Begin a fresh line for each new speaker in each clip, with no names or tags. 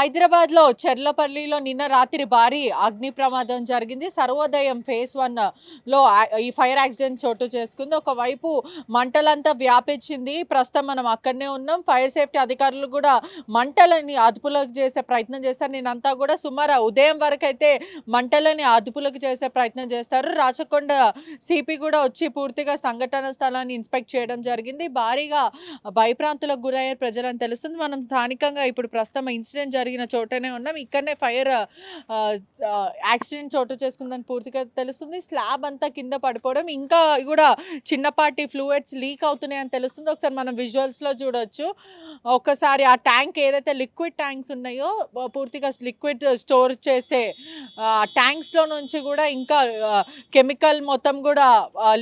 హైదరాబాద్‌లో చెర్లపల్లిలో నిన్న రాత్రి భారీ అగ్ని ప్రమాదం జరిగింది. సర్వోదయం ఫేజ్ 1లో ఈ ఫైర్ యాక్సిడెంట్ చోటు చేసుకుంది. ఒకవైపు మంటలంతా వ్యాపించింది. ప్రస్తుతం మనం అక్కడనే ఉన్నాం. ఫైర్ సేఫ్టీ అధికారులు కూడా మంటలని అదుపులోకి చేసే ప్రయత్నం చేస్తారు. నిన్నంతా కూడా సుమారు ఉదయం వరకైతే మంటలని అదుపులోకి చేసే ప్రయత్నం చేస్తారు. రాచకొండ సిపి కూడా వచ్చి పూర్తిగా సంఘటన స్థలాన్ని ఇన్స్‌పెక్ట్ చేయడం జరిగింది. భారీగా భయభ్రాంతులకు గురయ్యారు ప్రజలని తెలుస్తుంది. మనం స్థానికంగా ఇప్పుడు ప్రస్తుతం ఇన్సిడెంట్ జరిగిన చోటనే ఉన్నాం. ఇక్కడనే ఫైర్ ఆహ్, యాక్సిడెంట్ చోటు చేసుకుందని పూర్తిగా తెలుస్తుంది. స్లాబ్ అంతా కింద పడిపోవడం, ఇంకా కూడా చిన్నపాటి ఫ్లూయిడ్స్ లీక్ అవుతున్నాయని తెలుస్తుంది. ఒకసారి మనం విజువల్స్‌లో చూడొచ్చు. ఒక్కసారి ఆ ట్యాంక్ ఏదైతే లిక్విడ్ ట్యాంక్స్ ఉన్నాయో పూర్తిగా లిక్విడ్ స్టోర్ చేసే ట్యాంక్స్‌లో నుంచి కూడా ఇంకా కెమికల్ మొత్తం కూడా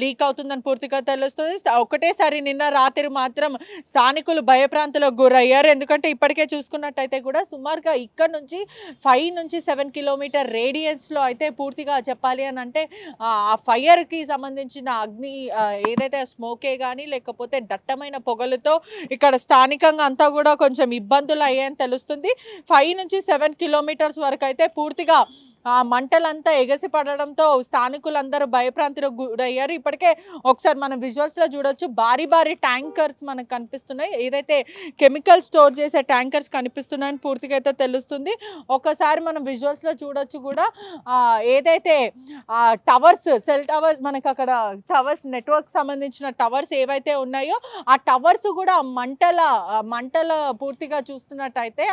లీక్ అవుతుందని పూర్తిగా తెలుస్తుంది. ఒకటేసారి నిన్న రాత్రి మాత్రం స్థానికులు భయప్రాంతులకు గురయ్యారు. ఎందుకంటే ఇప్పటికే చూసుకున్నట్టయితే కూడా సుమారుగా ఇక్కడ నుంచి 5-7 కిలోమీటర్ రేడియస్‌లో అయితే పూర్తిగా చెప్పాలి అని అంటే ఆ ఫైర్‌కి సంబంధించిన అగ్ని ఏదైతే స్మోకే గాని లేకపోతే దట్టమైన పొగలతో ఇక్కడ స్థానికంగా అంతా కూడా కొంచెం ఇబ్బందులు అయ్యాయని తెలుస్తుంది. 5-7 కిలోమీటర్స్ వరకైతే పూర్తిగా ఆ మంటలంతా ఎగసి పడడంతో స్థానికులందరూ భయప్రాంతులకు గురయ్యారు. ఇప్పటికే ఒకసారి మనం విజువల్స్‌లో చూడొచ్చు. భారీ భారీ ట్యాంకర్స్ మనకు కనిపిస్తున్నాయి. ఏదైతే కెమికల్ స్టోర్ చేసే ట్యాంకర్స్ కనిపిస్తున్నాయని పూర్తిగా అయితే తెలుస్తుంది. ఒక్కసారి మనం విజువల్స్‌లో చూడొచ్చు కూడా ఏదైతే టవర్స్, సెల్ టవర్స్ మనకు అక్కడ టవర్స్ నెట్వర్క్ సంబంధించిన టవర్స్ ఏవైతే ఉన్నాయో ఆ టవర్స్ కూడా మంటల పూర్తిగా చూస్తున్నట్టయితే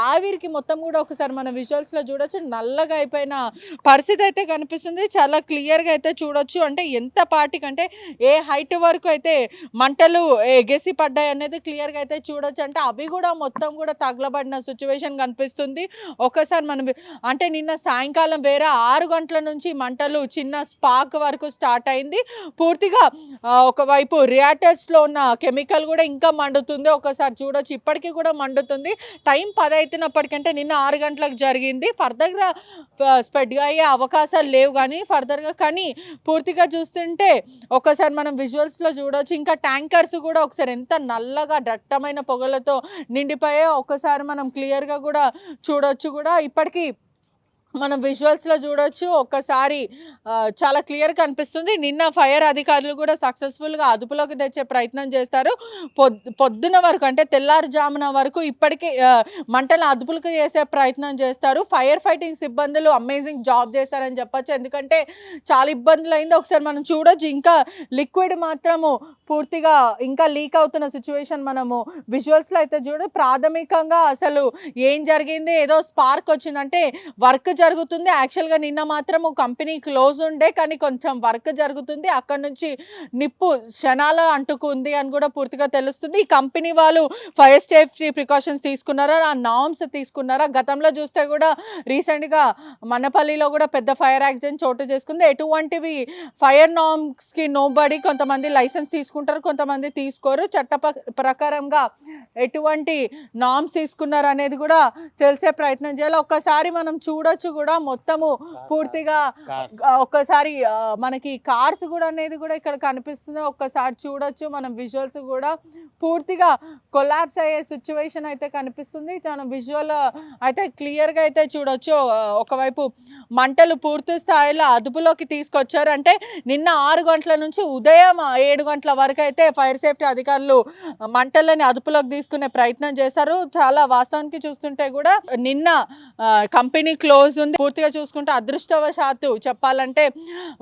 ఆవిరికి మొత్తం కూడా ఒకసారి మనం విజువల్స్‌లో చూడొచ్చు. నల్లగా అయిపోయిన పరిస్థితి అయితే కనిపిస్తుంది. చాలా క్లియర్‌గా అయితే చూడొచ్చు. అంటే ఎంత పాటికంటే ఏ హైట్ వరకు అయితే మంటలు ఎగసి పడ్డాయి అనేది క్లియర్‌గా అయితే చూడొచ్చు. అంటే అవి కూడా మొత్తం కూడా తగలబడిన సిట్యుయేషన్ కనిపిస్తుంది. ఒకసారి మనం అంటే నిన్న సాయంకాలం వేరే 6 గంటల నుంచి మంటలు చిన్న స్పార్క్ వరకు స్టార్ట్ అయింది. పూర్తిగా ఒకవైపు రియాక్టర్స్‌లో ఉన్న కెమికల్ కూడా ఇంకా మండుతుంది. ఒకసారి చూడొచ్చు. ఇప్పటికీ కూడా మండుతుంది. టైం 10 అయితున్నప్పటికంటే నిన్న 6 గంటలకు జరిగింది. ఫర్దర్‌గా స్ప్రెడ్ అయ్యే అవకాశాలు లేవు కానీ పూర్తిగా చూస్తుంటే ఒకసారి మనం విజువల్స్‌లో చూడొచ్చు. ఇంకా ట్యాంకర్స్ కూడా ఒకసారి ఎంత నల్లగా దట్టమైన పొగలతో నిండిపోయాయో ఒక్కసారి మనం క్లియర్‌గా కూడా చూడొచ్చు కూడా. ఇప్పటికీ మనం విజువల్స్‌లో చూడొచ్చు. ఒక్కసారి చాలా క్లియర్‌గా కనిపిస్తుంది. నిన్న ఫైర్ అధికారులు కూడా సక్సెస్‌ఫుల్‌గా అదుపులోకి తెచ్చే ప్రయత్నం చేస్తారు. పొద్దున వరకు అంటే తెల్లారుజామున వరకు ఇప్పటికే మంటలను అదుపులోకి చేసే ప్రయత్నం చేస్తారు. ఫైర్ ఫైటింగ్ సిబ్బందులు అమేజింగ్ జాబ్ చేశారని చెప్పొచ్చు. ఎందుకంటే చాలా ఇబ్బందులైంది. ఒకసారి మనం చూడొచ్చు. ఇంకా లిక్విడ్ మాత్రము పూర్తిగా ఇంకా లీక్ అవుతున్న సిట్యుయేషన్ మనము విజువల్స్‌లో అయితే ప్రాథమికంగా అసలు ఏం జరిగింది, ఏదో స్పార్క్ వచ్చిందంటే వర్క్ జరుగుతుంది. యాక్చువల్‌గా నిన్న మాత్రము కంపెనీ క్లోజ్ ఉండే కానీ కొంచెం వర్క్ జరుగుతుంది. అక్కడి నుంచి నిప్పు క్షణాల్లో అంటుకుంది అని కూడా పూర్తిగా తెలుస్తుంది. ఈ కంపెనీ వాళ్ళు ఫైర్ సేఫ్టీ ప్రికాషన్స్ తీసుకున్నారా, ఆ నార్మ్స్ తీసుకున్నారా? గతంలో చూస్తే కూడా రీసెంట్‌గా మనపల్లిలో కూడా పెద్ద ఫైర్ యాక్సిడెంట్ చోటు చేసుకుంది. ఎటువంటివి ఫైర్ నార్మ్స్‌కి నోబడీ కొంతమంది లైసెన్స్ తీసుకుంటారు, కొంతమంది తీసుకోరు. ప్రకారంగా ఎటువంటి నార్మ్స్ తీసుకున్నారు అనేది కూడా తెలిసే ప్రయత్నం చేయాలి. ఒక్కసారి మనం చూడొచ్చు కూడా మొత్తము పూర్తిగా ఒక్కసారి మనకి కార్స్ కూడా అనేది కూడా ఇక్కడ కనిపిస్తుంది. ఒక్కసారి చూడొచ్చు మనం విజువల్స్ కూడా పూర్తిగా కొలాప్స్ అయ్యే సిచ్యువేషన్ అయితే కనిపిస్తుంది. మనం విజువల్ అయితే క్లియర్‌గా అయితే చూడొచ్చు. ఒకవైపు మంటలు పూర్తి స్థాయిలో అదుపులోకి తీసుకొచ్చారు. అంటే నిన్న 6 గంటల నుంచి ఉదయం 7 గంటల వరకు అయితే ఫైర్ సేఫ్టీ అధికారులు మంటలని అదుపులోకి తీసుకునే ప్రయత్నం చేశారు. చాలా వాస్తవానికి చూస్తుంటే కూడా నిన్న కంపెనీ క్లోజ్ ఉంది. పూర్తిగా చూసుకుంటే అదృష్టవశాత్తు చెప్పాలంటే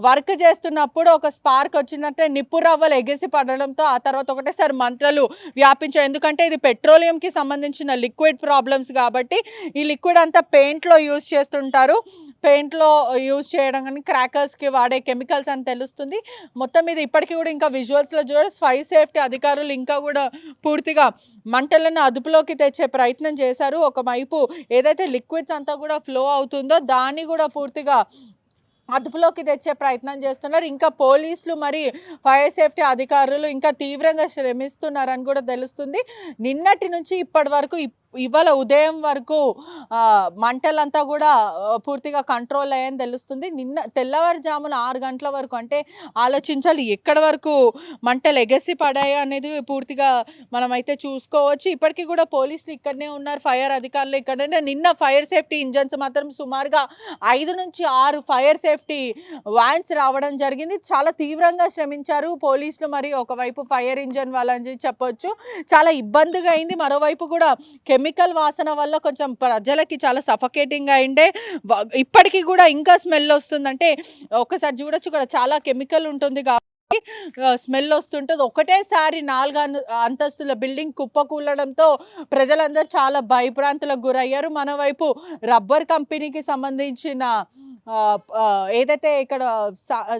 వర్క్ చేస్తున్నప్పుడు ఒక స్పార్క్ వచ్చిందంటే నిప్పు రవ్వలు ఎగిసి పడడంతో ఆ తర్వాత ఒకటేసారి మంటలు వ్యాపించాయి. ఎందుకంటే ఇది పెట్రోలియంకి సంబంధించిన లిక్విడ్ ప్రాబ్లమ్స్ కాబట్టి ఈ లిక్విడ్ అంతా పెయింట్లో యూజ్ చేస్తుంటారు. పెయింట్లో యూజ్ చేయడం కానీ క్రాకర్స్కి వాడే కెమికల్స్ అని తెలుస్తుంది. మొత్తం మీద ఇప్పటికీ కూడా ఇంకా విజువల్స్‌లో చూడొచ్చు. ఫైర్ సేఫ్టీ అధికారులు ఇంకా కూడా పూర్తిగా మంటలను అదుపులోకి తెచ్చే ప్రయత్నం చేశారు. ఒకవైపు ఏదైతే లిక్విడ్స్ అంతా కూడా ఫ్లో అవుతుందో దాన్ని కూడా పూర్తిగా అదుపులోకి తెచ్చే ప్రయత్నం చేస్తున్నారు. ఇంకా పోలీసులు మరి ఫైర్ సేఫ్టీ అధికారులు ఇంకా తీవ్రంగా శ్రమిస్తున్నారని కూడా తెలుస్తుంది. నిన్నటి నుంచి ఇప్పటి వరకు ఇవాళ ఉదయం వరకు మంటలంతా గూడా పూర్తిగా కంట్రోల్ అయ్యాయని తెలుస్తుంది. నిన్న తెల్లవారుజామున 6 గంటల వరకు అంటే ఆలోచించాలి ఎక్కడి వరకు మంటలు ఎగసి పడాయి అనేది పూర్తిగా మనమైతే చూసుకోవచ్చు. ఇప్పటికి గూడా పోలీసులు ఇక్కడనే ఉన్నారు. ఫైర్ అధికారులు ఇక్కడనే. నిన్న ఫైర్ సేఫ్టీ ఇంజన్స్ మాత్రం సుమారుగా 5-6 ఫైర్ సేఫ్టీ వ్యాన్స్ రావడం జరిగింది. చాలా తీవ్రంగా శ్రమించారు పోలీసులు. మరి ఒకవైపు ఫైర్ ఇంజన్ వాళ్ళని చెప్పొచ్చు. చాలా ఇబ్బందిగా అయింది. మరోవైపు కూడా కెమికల్ వాసన వల్ల కొంచెం ప్రజలకి చాలా సఫకేటింగ్ అయిండే. ఇప్పటికీ కూడా ఇంకా స్మెల్ వస్తుందంటే ఒకసారి చూడొచ్చు ఇక్కడ చాలా కెమికల్ ఉంటుంది కాబట్టి స్మెల్ వస్తుంటుంది. ఒకటేసారి 4 అంతస్తుల బిల్డింగ్ కుప్పకూలడంతో ప్రజలందరూ చాలా భయభ్రాంతులకు గురయ్యారు. మనవైపు రబ్బర్ కంపెనీకి సంబంధించిన ఏదైతే ఇక్కడ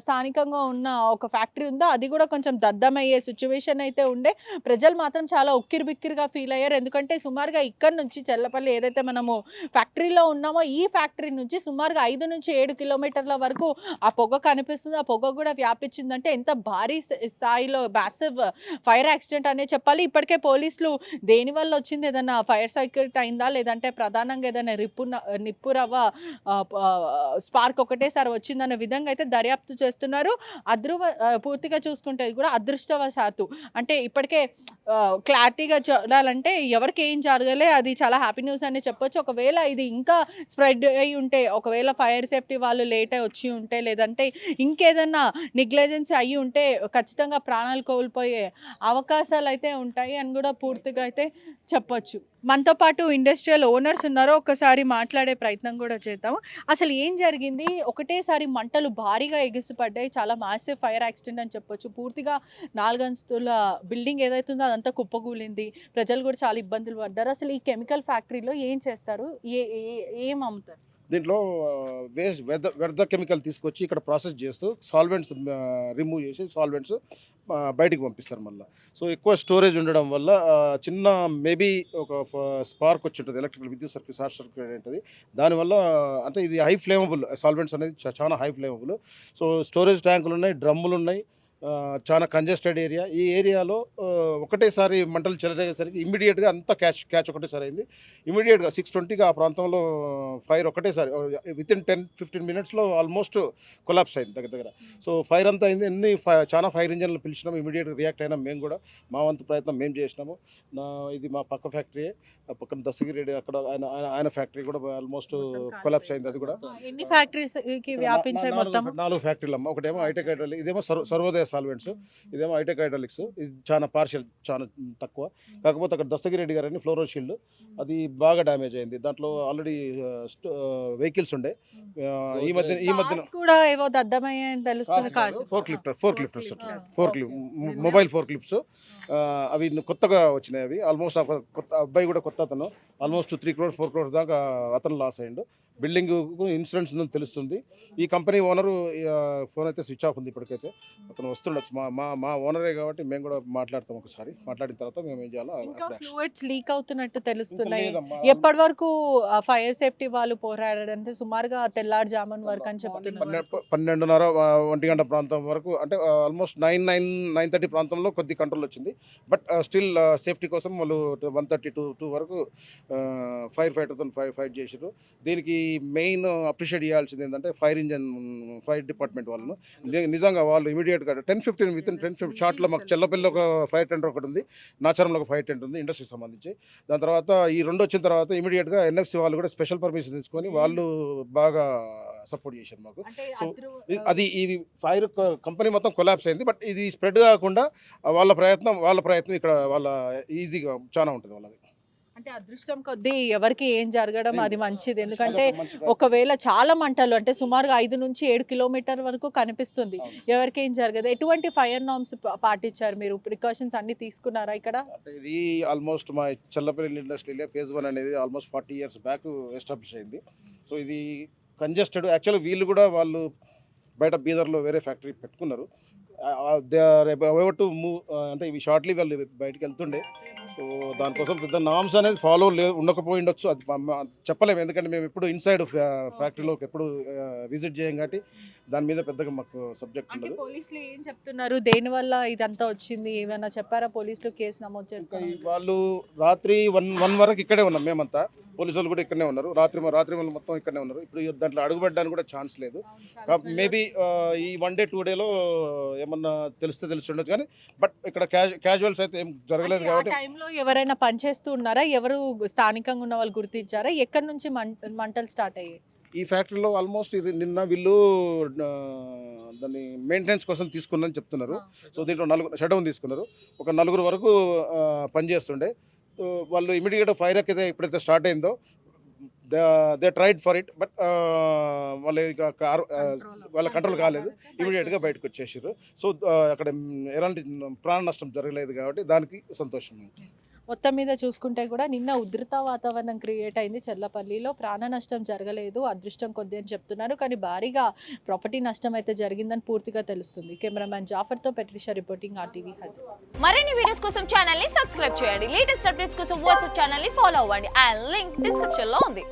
స్థానికంగా ఉన్న ఒక ఫ్యాక్టరీ ఉందో అది కూడా కొంచెం దద్దమయ్యే సిచ్యువేషన్ అయితే ఉండే. ప్రజలు మాత్రం చాలా ఉక్కిరిబిక్కిరిగా ఫీల్ అయ్యారు. ఎందుకంటే సుమారుగా ఇక్కడ నుంచి చెల్లపల్లి ఏదైతే మనము ఫ్యాక్టరీలో ఉన్నామో ఈ ఫ్యాక్టరీ నుంచి సుమారుగా 5-7 కిలోమీటర్ల వరకు ఆ పొగ కనిపిస్తుంది. ఆ పొగ కూడా వ్యాపించిందంటే ఎంత భారీ స్థాయిలో మ్యాసివ్ ఫైర్ యాక్సిడెంట్ అనే చెప్పాలి. ఇప్పటికే పోలీసులు దేనివల్ల వచ్చింది, ఏదైనా ఫైర్ సర్క్యూట్ అయిందా లేదంటే ప్రధానంగా ఏదైనా నిప్పు రవ్వ స్పార్క్ ఒకటేసారి వచ్చిందనే విధంగా అయితే దర్యాప్తు చేస్తున్నారు. పూర్తిగా చూసుకుంటే కూడా అదృష్టవశాత్తు అంటే ఇప్పటికే క్లారిటీగా చూడాలంటే ఎవరికి ఏం జరగలే. అది చాలా హ్యాపీ న్యూస్ అని చెప్పొచ్చు. ఒకవేళ ఇది ఇంకా స్ప్రెడ్ అయి ఉంటే, ఒకవేళ ఫైర్ సేఫ్టీ వాళ్ళు లేట్ అయి వచ్చి ఉంటే లేదంటే ఇంకేదన్నా నెగ్లిజెన్స్ అయ్యి ఉంటే ఖచ్చితంగా ప్రాణాలు కోల్పోయే అవకాశాలు అయితే ఉంటాయి అని కూడా పూర్తిగా అయితే చెప్పొచ్చు. మనతో పాటు ఇండస్ట్రియల్ ఓనర్స్ ఉన్నారో ఒక్కసారి మాట్లాడే ప్రయత్నం కూడా చేద్దాము. అసలు ఏం జరిగింది? ఒకటేసారి మంటలు భారీగా ఎగిసిపడ్డాయి. చాలా మాసివ్ ఫైర్ యాక్సిడెంట్ అని చెప్పొచ్చు. పూర్తిగా 4 అంతస్తుల బిల్డింగ్ ఏదైతే ఉందో అదంతా కుప్పకూలింది. ప్రజలు కూడా చాలా ఇబ్బందులు పడ్డారు. అసలు ఈ కెమికల్ ఫ్యాక్టరీలో ఏం చేస్తారు? ఏం అమ్ముతారు?
దీంట్లో వ్యర్థ కెమికల్ తీసుకొచ్చి ఇక్కడ ప్రాసెస్ చేస్తూ సాల్వెంట్స్ రిమూవ్ చేసి సాల్వెంట్స్ బయటికి పంపిస్తారు మళ్ళీ. సో ఎక్కువ స్టోరేజ్ ఉండడం వల్ల చిన్న మేబీ ఒక స్పార్క్ వచ్చి ఉంటుంది, ఎలక్ట్రికల్ విద్యుత్ సర్క్యూట్ షార్ట్ సర్క్యూట్ ఉంటుంది. దానివల్ల అంటే ఇది హై ఫ్లేమబుల్ సాల్వెంట్స్ అనేది చాలా హై ఫ్లేమబుల్. సో స్టోరేజ్ ట్యాంకులు ఉన్నాయి, డ్రమ్ములు ఉన్నాయి, చాలా కంజెస్టెడ్ ఏరియా. ఈ ఏరియాలో ఒకటేసారి మంటలు చెలరేగేసరికి ఇమ్మీడియట్గా అంతా క్యాచ్ ఒకటేసారి అయింది. ఇమ్మీడియట్గా 6:20కి ఆ ప్రాంతంలో ఫైర్ ఒకటేసారి వితిన్ 10-15 మినిట్స్లో ఆల్మోస్ట్ కొలాప్స్ అయింది దగ్గర. సో ఫైర్ అంతా అయింది. చాలా ఫైర్ ఇంజన్లు పిలిచినాము, ఇమీడియట్గా రియాక్ట్ అయినాం. మేము కూడా మా వంతు ప్రయత్నం మేము చేసినాము. ఇది మా పక్క ఫ్యాక్టరీ, పక్కన దస్తగిరి రెడ్డి అక్కడ ఆయన ఫ్యాక్టరీ కూడా ఆల్మోస్ట్ కొలాప్స్ అయింది. అది కూడా
ఎన్ని ఫ్యాక్టరీస్ వ్యాపించాయి? మొత్తం
4 ఫ్యాక్టరీలు అమ్మ. ఒకటేమో హైటెక్ హైడ్రాలిక్, ఇదేమో సర్వోదయ సాల్వెంట్స్, ఇదేమో హైటెక్ హైడ్రాలిక్స్. ఇది చాలా పార్షియల్, చాలా తక్కువ. కాకపోతే అక్కడ దస్తగిరి రెడ్డి గారని ఫ్లోరో షీల్డ్ అది బాగా డ్యామేజ్ అయింది. దాంట్లో ఆల్రెడీ వెహికల్స్ ఉండే. ఈ మధ్యన కూడా
ఏవో దద్దమయ్యాయని తెలుస్తుంది.
మొబైల్ ఫోర్ క్లిప్స్ అవి కొత్తగా వచ్చినాయి. అవి ఆల్మోస్ట్ కొత్త అబ్బాయి కూడా కొత్త అతను ఆల్మోస్ట్ 3 crores 4 crores దాకా అతను లాస్ అయ్యిండు. బిల్డింగ్ ఇన్సూరెన్స్ ఉందని తెలుస్తుంది. ఈ కంపెనీ ఓనరు ఫోన్ అయితే స్విచ్ ఆఫ్ ఉంది ఇప్పటికైతే. అతను వస్తుండొచ్చు, మా ఓనరే కాబట్టి మేము కూడా మాట్లాడతాం. ఒకసారి మాట్లాడిన తర్వాత మేము ఏం చేయాలో
ఫ్లూయిడ్స్ లీక్ అవుతున్నట్టు తెలుస్తున్నాయి. ఎప్పటి వరకు ఫైర్ సేఫ్టీ వాళ్ళు పోరాడారంటే సుమారుగా తెల్లారుజామున వరకు అని చెప్తున్నారు.
12:30 1 గంట ప్రాంతం వరకు, అంటే ఆల్మోస్ట్ 9:30 ప్రాంతంలో కొద్ది కంట్రోల్ వచ్చింది. బట్ స్టిల్ సేఫ్టీ కోసం వాళ్ళు 1:30 వరకు ఫైర్ ఫైటర్తో ఫైట్ చేసారు. దీనికి మెయిన్ అప్రిషియేట్ చేయాల్సింది ఏంటంటే ఫైర్ డిపార్ట్మెంట్ వాళ్ళను. నిజంగా వాళ్ళు ఇమీడియట్గా 10-15 షార్ట్లో మాకు చెల్లపల్లి ఒక ఫైర్ టెండర్ ఒకటి ఉంది, నాచారంలో ఒక ఫైర్ టెంట్ ఉంది ఇండస్ట్రీకి సంబంధించి. దాని తర్వాత ఈ 2 వచ్చిన తర్వాత ఇమీడియట్గా ఎన్ఎఫ్సి వాళ్ళు కూడా స్పెషల్ పర్మిషన్ తీసుకొని వాళ్ళు బాగా సపోర్ట్ చేశారు మాకు. సో అది ఈ ఫైర్ కంపెనీ మొత్తం కొలాప్స్ అయింది. బట్ ఇది స్ప్రెడ్ కాకుండా వాళ్ళ ప్రయత్నం ఇక్కడ వాళ్ళ ఈజీగా చాలా ఉంటుంది వాళ్ళది.
అంటే అదృష్టం కొద్దీ ఎవరికి ఏం జరగడం అది మంచిది. ఎందుకంటే ఒకవేళ చాలా మంటలు అంటే సుమారుగా 5-7 కిలోమీటర్ వరకు కనిపిస్తుంది. ఎవరికి ఏం జరగదు. ఎటువంటి ఫైర్ నార్మ్స్ పాటించారు మీరు? ప్రికాషన్స్ అన్ని తీసుకున్నారా ఇక్కడ?
ఇది ఆల్మోస్ట్ మా చెల్లపల్లి ఇండస్ట్రీలో ఫేజ్ 1 అనేది ఆల్మోస్ట్ 40 years బ్యాక్ ఎస్టాబ్లిష్ అయింది. సో ఇది కంజెస్టెడ్. యాక్చువల్గా వీళ్ళు కూడా వాళ్ళు బయట బీదర్లో వేరే ఫ్యాక్టరీ పెట్టుకున్నారు. They are about to move, అంటే ఇవి షార్ట్లీ వాళ్ళు బయటికి వెళ్తుండే. సో దానికోసం పెద్ద నామ్స్ అనేది ఫాలో ఉండకపోయి ఉండొచ్చు, అది చెప్పలేము. ఎందుకంటే మేము ఎప్పుడు ఇన్సైడ్ ఫ్యాక్టరీలోకి ఎప్పుడు విజిట్ చేయం కాబట్టి దాని మీద పెద్దగా మాకు సబ్జెక్ట్
అంటే
ఉండదు.
పోలీసులు ఏం చెప్తున్నారు? దేనివల్ల ఇదంతా వచ్చింది? ఏమైనా చెప్పారా? పోలీసులు కేసు నమోదు
ఇంకా
చేసుకున్నారు?
వాళ్ళు రాత్రి 1 వరకు ఇక్కడే ఉన్నాం మేమంతా. పోలీసు వాళ్ళు కూడా ఇక్కడనే ఉన్నారు. రాత్రి వాళ్ళు మొత్తం ఇక్కడనే ఉన్నారు. ఇప్పుడు దాంట్లో అడుగుపెట్టడానికి కూడా ఛాన్స్ లేదు. మేబీ ఈ 1 డే 2 డేలో ఏమన్నా తెలుస్తుండొచ్చు కానీ బట్ ఇక్కడ క్యాజువల్స్ అయితే ఏం జరగలేదు
అంటే ఆ
కాబట్టి
టైంలో ఎవరైనా పనిచేస్తూ ఉన్నారా? ఎవరు స్థానికంగా ఉన్న వాళ్ళు గుర్తించారా? ఎక్కడి నుంచి మంటలు స్టార్ట్ అయ్యాయి?
ఈ ఫ్యాక్టరీలో ఆల్మోస్ట్ ఇది నిన్న వీళ్ళు దాన్ని మెయింటెనెన్స్ కోసం తీసుకున్నారని చెప్తున్నారు. సో దీంట్లో షట్ డౌన్ తీసుకున్నారు. ఒక 4 వరకు పనిచేస్తుండే. సో వాళ్ళు ఇమీడియట్గా ఫైర్ అయితే ఎప్పుడైతే స్టార్ట్ అయిందో they tried for it but వాళ్ళు ఇక వాళ్ళ కంట్రోల్ కాలేదు. ఇమీడియట్గా బయటకు వచ్చేసారు. సో అక్కడ ఎలాంటి ప్రాణ నష్టం జరగలేదు కాబట్టి దానికి సంతోషం.
మొత్తం మీద చూసుకుంటే కూడా నిన్న ఉధృత వాతావరణం క్రియేట్ అయింది చెర్లపల్లిలో. ప్రాణ నష్టం జరగలేదు, అదృష్టం కొద్ది అని చెప్తున్నారు. కానీ భారీగా ప్రాపర్టీ నష్టం అయితే జరిగిందని పూర్తిగా తెలుస్తుంది. Cameraman జాఫర్తో పెట్రిషా reporting RTV Hyderabad.
మరిన్ని వీడియోస్ కోసం ఛానల్ ని సబ్స్క్రైబ్ చేయండి. లేటెస్ట్ అప్డేట్స్ కోసం వాట్సాప్ ఛానల్ ని ఫాలో అవ్వండి. ఆ లింక్ డిస్క్రిప్షన్ లో ఉంది.